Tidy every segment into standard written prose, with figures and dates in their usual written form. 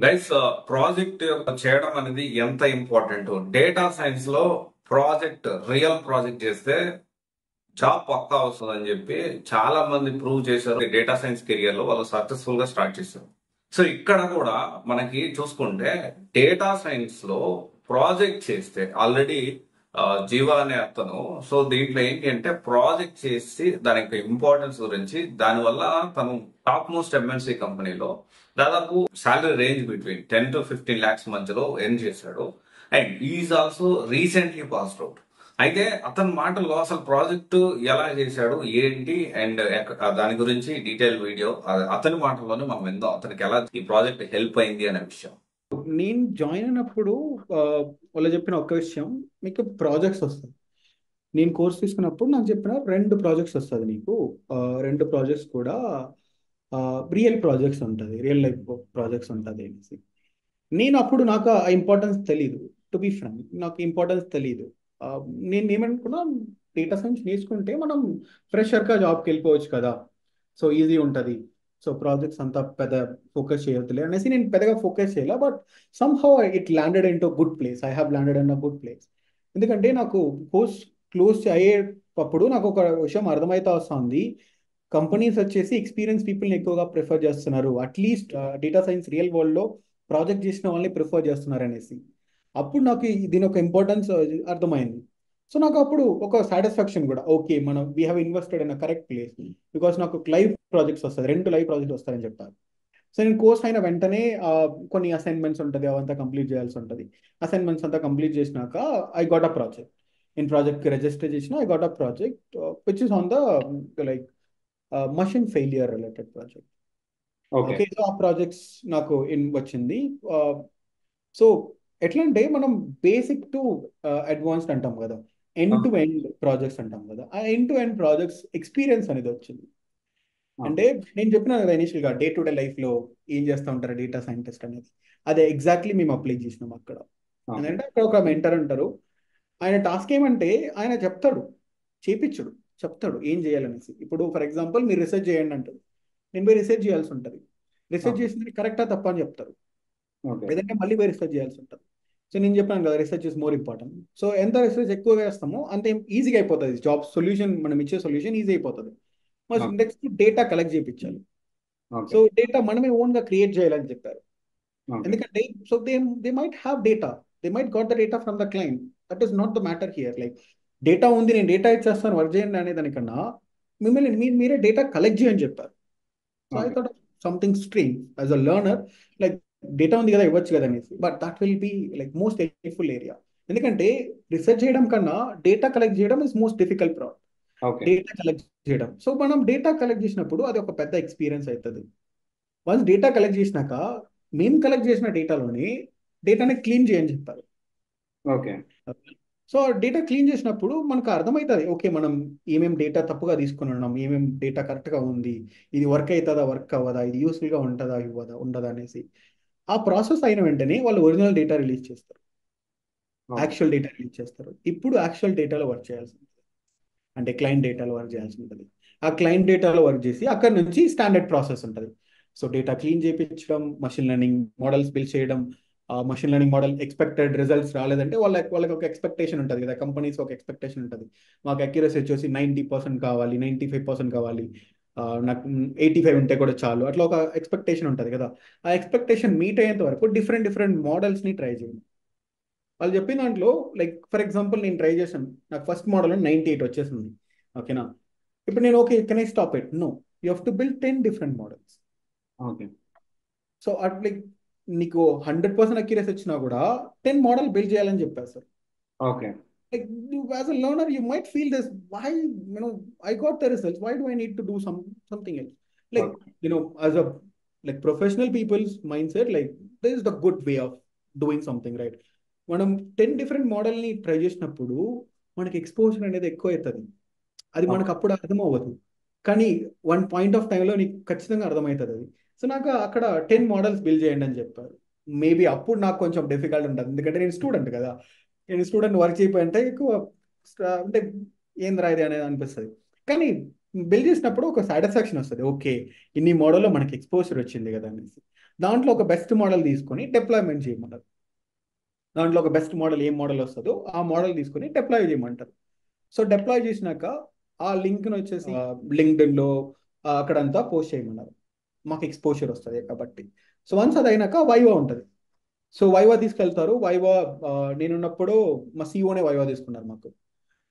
Guys, project చేయడం అనేది ఎంత ఇంపార్టెంట్. డేటా సైన్స్ లో ప్రాజెక్ట్, రియల్ ప్రాజెక్ట్ చేస్తే జాబ్ పక్కా వస్తుందని చెప్పి చాలా మంది ప్రూవ్ చేశారు. డేటా సైన్స్ కెరియర్ లో వాళ్ళు సక్సెస్ఫుల్ గా స్టార్ట్ చేశారు. సో ఇక్కడ కూడా మనకి చూసుకుంటే డేటా సైన్స్ లో ప్రాజెక్ట్ చేస్తే ఆల్రెడీ జీవా అనే అతను, సో దీంట్లో ఏంటి అంటే ప్రాజెక్ట్ చేసి దాని యొక్క ఇంపార్టెన్స్ గురించి, దానివల్ల తను టాప్ మోస్ట్ ఎంఎన్సీ కంపెనీలో దాదాపు salary range between 10 to 15 lakhs మధ్యలో ఎర్న్ చేశాడు. And is also recently passed out. అయితే అతని మాటల్లో అసలు ప్రాజెక్టు ఎలా చేశాడు ఏంటి అండ్ దాని గురించి డీటెయిల్ వీడియో అతని మాటల్లోనే మనం విందాం, అతనికి ఎలా ఈ ప్రాజెక్ట్ హెల్ప్ అయింది అనే విషయం. నేను జాయిన్ అయినప్పుడు ఆ, వాళ్ళు చెప్పిన ఒక్క విషయం, మీకు ప్రాజెక్ట్స్ వస్తాయి. నేను కోర్స్ తీసుకున్నప్పుడు నాకు చెప్పిన 2 ప్రాజెక్ట్స్ వస్తుంది నీకు. ఆ, 2 ప్రాజెక్ట్స్ కూడా రియల్ ప్రాజెక్ట్స్ ఉంటుంది, రియల్ లైఫ్ ప్రాజెక్ట్స్ ఉంటుంది అనేసి. నేను అప్పుడు నాకు ఆ ఇంపార్టెన్స్ తెలీదు. టు బి ఫ్రాంక్, నాకు ఇంపార్టెన్స్ తెలీదు. ఆ, నేను ఏమనుకున్నా, డేటా సైన్స్ నేర్చుకుంటే మనం ఫ్రెషర్గా జాబ్కి వెళ్ళిపోవచ్చు కదా, సో ఈజీ ఉంటుంది. సో ప్రాజెక్ట్స్ అంతా పెద్ద ఫోకస్ చేయొద్దులే అనేసి నేను పెద్దగా ఫోకస్ చేయాల. But somehow it landed in to good place. I have landed in a good place. ఎందుకంటే నాకు కోర్స్ క్లోజ్ అయ్యేటప్పుడు నాకు ఒక విషయం అర్థమవుతా వస్తుంది. కంపెనీస్ వచ్చేసి ఎక్స్పీరియన్స్ పీపుల్ని ఎక్కువగా ప్రిఫర్ చేస్తున్నారు. అట్లీస్ట్ డేటా సైన్స్ రియల్ వరల్డ్లో ప్రాజెక్ట్ చేసిన వాళ్ళని ప్రిఫర్ చేస్తున్నారు అనేసి. అప్పుడు నాకు దీని ఒక ఇంపార్టెన్స్ అర్థమైంది. సో నాకు అప్పుడు ఒక సాటిస్ఫాక్షన్ కూడా, ఓకే మనం we have invested in a correct place. Because నాకు లైవ్ ప్రాజెక్ట్స్ వస్తుంది, 2 లైవ్ ప్రాజెక్ట్స్ వస్తాయని చెప్పారు. సో నేను కోర్స్ అయిన వెంటనే కొన్ని అసైన్మెంట్స్ ఉంటుంది, అవంతా కంప్లీట్ చేయాల్సి ఉంటుంది. అసైన్మెంట్స్ అంతా కంప్లీట్ చేసినాక ఐ గాట్ అ ప్రాజెక్ట్. నేను ప్రాజెక్ట్కి రిజిస్టర్ చేసిన, I got a project which is on the like machine failure related project. Okay. Okay, so ఆ ప్రాజెక్ట్స్ నాకు వచ్చింది. సో ఎట్లా అంటే మనం బేసిక్ టు అడ్వాన్స్డ్ అంటాం కదా, ఎండ్ టు ఎండ్ ప్రాజెక్ట్స్ అంటాం కదా, ఆ end to end projects experience అనేది వచ్చింది. అంటే నేను చెప్పిన కదా ఇనిషియల్గా డే టు డే లైఫ్లో ఏం చేస్తూ ఉంటారు డేటా సైంటిస్ట్ అనేది, అదే ఎగ్జాక్ట్లీ మేము అప్లై చేసినాం అక్కడ. ఎందుకంటే అక్కడ ఒక మెంటర్ ఉంటారు. ఆయన టాస్క్ ఏమంటే ఆయన చెప్తాడు, చేపించడు, చెప్తాడు ఏం చేయాలనేసి. ఇప్పుడు ఫర్ ఎగ్జాంపుల్ మీరు రీసెర్చ్ చేయండి అంటారు, నేను పోయి రీసెర్చ్ చేయాల్సి ఉంటుంది. రీసెర్చ్ చేసింది కరెక్టా తప్ప అని చెప్తారు, ఓకే. లేదంటే మళ్ళీ పోయి రీసెర్చ్ చేయాల్సి ఉంటుంది. సో నేను చెప్పాను కదా, research is more important. So ఎంత రీసెర్చ్ ఎక్కువగా చేస్తామో అంత ఈజీగా అయిపోతుంది జాబ్. సొల్యూషన్ మనం ఇచ్చే సొల్యూషన్ ఈజీ అయిపోతుంది. మరి నెక్స్ట్ డేటా కలెక్ట్ చేయించాలి. ఓకే. సో డేటా మనమే ఓన్గా క్రియేట్ చేయాలని చెప్పారు. ఓకే. ఎందుకంటే so they might have data, they might got the data from the client. That is not the matter here. Like data ఉంది, నేను డేటా ఇచ్చేస్తాను వర్క్ చేయండి అనే దానికన్నా మిమ్మల్ని మీరే డేటా కలెక్ట్ చేయని చెప్పారు. So I okay. Thought something string as a learner, like data ఉంది కదా ఇవ్వచ్చు కదా అనేసి. But that will be like most helpful area. ఎందుకంటే రీసెర్చ్ చేయడం కన్నా డేటా కలెక్ట్ చేయడం is most difficult problem. Okay. Data collect చేయడం, సో మనం డేటా కలెక్ట్ చేసినప్పుడు అది ఒక పెద్ద ఎక్స్పీరియన్స్ అవుతుంది. వన్స్ డేటా కలెక్ట్ చేసినాక మేము కలెక్ట్ చేసిన డేటాలోని డేటాని క్లీన్ చేయని చెప్పారు. ఓకే. సో డేటా క్లీన్ చేసినప్పుడు మనకు అర్థమవుతుంది, ఓకే మనం ఏమేమి డేటా తప్పుగా తీసుకుని ఉన్నాం, ఏమేమి డేటా కరెక్ట్గా ఉంది, ఇది వర్క్ అవుతుందా వర్క్ అవ్వదా, ఇది యూస్ఫుల్గా ఉంటుందా ఇవ్వదా ఉండదా అనేసి. ఆ ప్రాసెస్ అయిన వెంటనే వాళ్ళు ఒరిజినల్ డేటా రిలీజ్ చేస్తారు, ఓకే. యాక్చువల్ డేటా రిలీజ్ చేస్తారు. ఇప్పుడు యాక్చువల్ డేటాలో వర్క్ చేయాల్సి ఉంటుంది, అంటే క్లయింట్ డేటాలో వర్క్ చేయాల్సి ఉంటుంది. ఆ క్లయింట్ డేటాలో వర్క్ చేసి అక్కడ నుంచి స్టాండర్డ్ ప్రాసెస్ ఉంటుంది. సో డేటా క్లీన్ చేయించడం, మషిన్ లెర్నింగ్ మోడల్స్ బిల్డ్ చేయడం. ఆ machine learning model expected results రాలేదంటే వాళ్ళకి ఒక ఎక్స్పెక్టేషన్ ఉంటుంది కదా, కంపెనీస్ ఒక ఎక్స్పెక్టేషన్ ఉంటుంది. మాకు అక్యురసీ వచ్చేసి 90% కావాలి, 95% కావాలి, నాకు 85 ఉంటే కూడా చాలు, అట్లా ఒక ఎక్స్పెక్టేషన్ ఉంటుంది కదా. ఆ ఎక్స్పెక్టేషన్ మీట్ అయ్యేంత వరకు డిఫరెంట్ డిఫరెంట్ మోడల్స్ని ట్రై చేయండి. వాళ్ళు చెప్పిన దాంట్లో లైక్ ఫర్ ఎగ్జాంపుల్ నేను ట్రై చేశాను, నాకు ఫస్ట్ మోడల్ 98 వచ్చేసింది. ఓకేనా, ఇప్పుడు నేను okay can I stop it? No, you have to build 10 different models. Okay. So at like నీకు 100% అక్యురసీ వచ్చినా కూడా 10 మోడల్ బిల్డ్ చేయాలని చెప్పారు sir. Okay. Like you, as a learner, you might feel this. Why, I got the results. Why do I need to do something else? Like, okay. as a like professional people's mindset, like this is the good way of doing something, right? మనం 10 different మోడల్ని try చేసినప్పుడు మనకి exposure అనేది ఎక్కువ అవుతుంది. అది మనకు అప్పుడు అర్థం అవ్వదు, కానీ వన్ పాయింట్ ఆఫ్ టైంలో నీకు ఖచ్చితంగా అర్థమవుతుంది అది. సో నాకు అక్కడ 10 మోడల్స్ బిల్డ్ చేయండి అని చెప్పారు. మేబీ అప్పుడు నాకు కొంచెం డిఫికల్ట్ ఉంటుంది, ఎందుకంటే నేను స్టూడెంట్ కదా. నేను స్టూడెంట్ వర్క్ చేయకపోయింటే ఎక్కువ అంటే ఏం రాయది అనేది అనిపిస్తుంది. కానీ బిల్డ్ చేసినప్పుడు ఒక సాటిస్ఫాక్షన్ వస్తుంది, ఓకే ఇన్ని మోడల్లో మనకి ఎక్స్పోజర్ వచ్చింది కదా అనేసి. దాంట్లో ఒక బెస్ట్ మోడల్ తీసుకొని డిప్లాయ్మెంట్ చేయమన్నారు. దాంట్లో ఒక బెస్ట్ మోడల్ ఏం మోడల్ వస్తుందో ఆ మోడల్ తీసుకొని డిప్లాయ్ చేయమంటారు. సో డిప్లాయ్ చేసినాక ఆ లింక్ను వచ్చేసి లింక్డ్ఇన్లో అక్కడంతా పోస్ట్ చేయమన్నారు. మాకు ఎక్స్పోజర్ వస్తుంది కాబట్టి. సో వన్స్ అది అయినాక వైవా ఉంటుంది. సో వైవా తీసుకెళ్తారు. వైవా నేనున్నప్పుడు మా సీఓనే వైవా తీసుకున్నారు మాకు.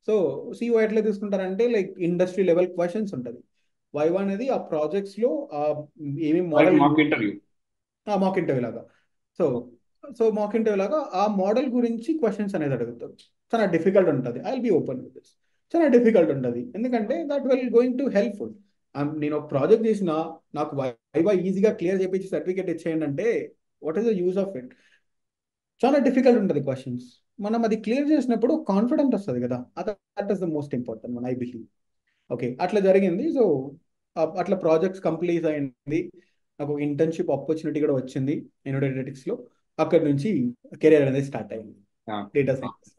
సో సీఓ ఎట్లా తీసుకుంటారంటే లైక్ ఇండస్ట్రీ లెవెల్ క్వశ్చన్స్ ఉంటుంది. వైవా అనేది ఆ ప్రాజెక్ట్స్లో ఏమేమి like model mock interview. Mock interview లాగా. సో మాక్ ఇంటర్వ్యూ లాగా ఆ మోడల్ గురించి క్వశ్చన్స్ అనేది అడుగుతారు. చాలా డిఫికల్ట్ ఉంటుంది. I will be open with this. చాలా డిఫికల్ట్ ఉంటుంది ఎందుకంటే that will going to helpful. నేను ఒక ప్రాజెక్ట్ చేసిన నాకు వైవా ఈజీగా క్లియర్ చేయించి సర్టిఫికేట్ ఇచ్చేయండి అంటే what is the use of it? చాలా డిఫికల్ట్ ఉంటుంది క్వశ్చన్స్. మనం అది క్లియర్ చేసినప్పుడు కాన్ఫిడెంట్ వస్తుంది కదా. That is the most important one I believe. Okay, అట్లా జరిగింది. సో అట్లా ప్రాజెక్ట్స్ కంప్లీట్ అయింది. నాకు ఒక ఇంటర్న్షిప్ ఆపర్చునిటీ కూడా వచ్చింది ఎనోడెటిక్స్లో. అక్కడ నుంచి కెరీర్ అనేది స్టార్ట్ అయింది డేటా సైన్స్.